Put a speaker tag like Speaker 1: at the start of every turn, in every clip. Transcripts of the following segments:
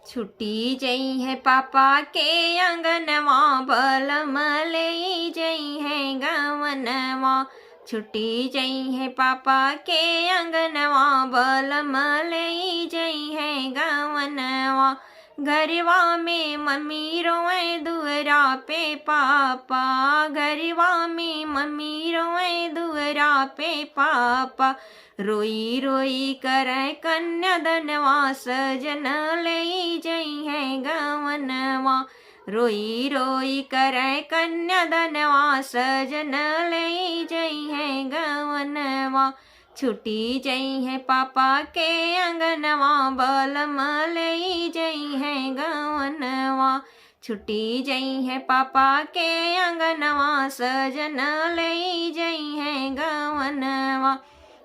Speaker 1: छुट्टी जई है पापा के अंगनवा, बलम ले जई है गवनवा। छुट्टी जई है पापा के अंगनवा, बलम ले जई है गवनवा। घरवा में मम्मी रोए दुअरा पे पापा, घरवा में मम्मी रोए दुअरा पे पापा। रोई रोई करे कन्यादनवा, सजन ले जई है गवनवा। रोई रोई करे कन्यादनवा, सजन ले जई है गवनवा। छुट्टी जई है पापा के अंगनवा, बलम ले जई है गवनवा। छुट्टी जई है पापा के अंगनवा, सजन ले जई है गवनवा।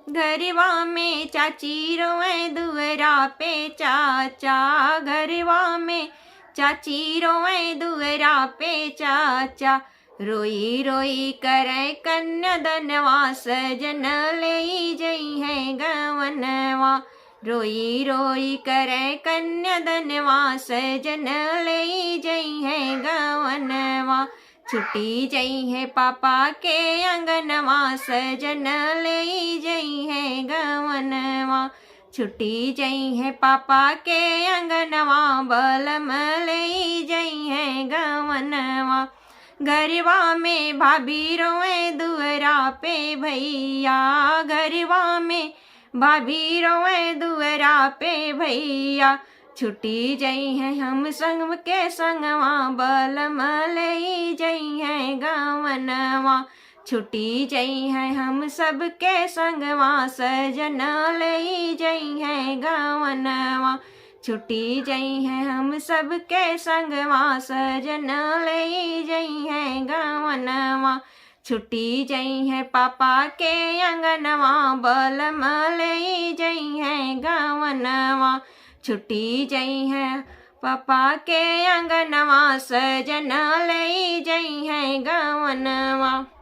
Speaker 1: घरवा में चाची रोए दुअरा पे चाचा, घरवा में चाची रोए दुअरा पे चाचा। रोई रोई करे कन्यादनवा, सजन ले जई है गवनवा। रोई रोई करे कन्यादनवा, सजन ले जई है गवनवा। छुट्टी जई है पापा के अंगनवा, सजन ले जई है गवनवा। छुट्टी जई है पापा के अंगनवा, बलम ले जई है गवनवा। घरवा में भाभी रोए दुअरा पे भैया, घरवा में भाभी रोए दुअरा पे भैया। छुट्टी जई है हम संग के संगवा, बलम ले जई है गवनवा। छुट्टी जई है हम सब के संगवा, सजन ले जई है गवनवा। छुट्टी जई है हम सब के संगवा, सजन ले जई है गवनवा। छुट्टी जई है पापा के अंगनवा, बलम ले जई है गवनवा। छुट्टी जई है पापा के अंगनवा, सजन ले जई है गवनवा।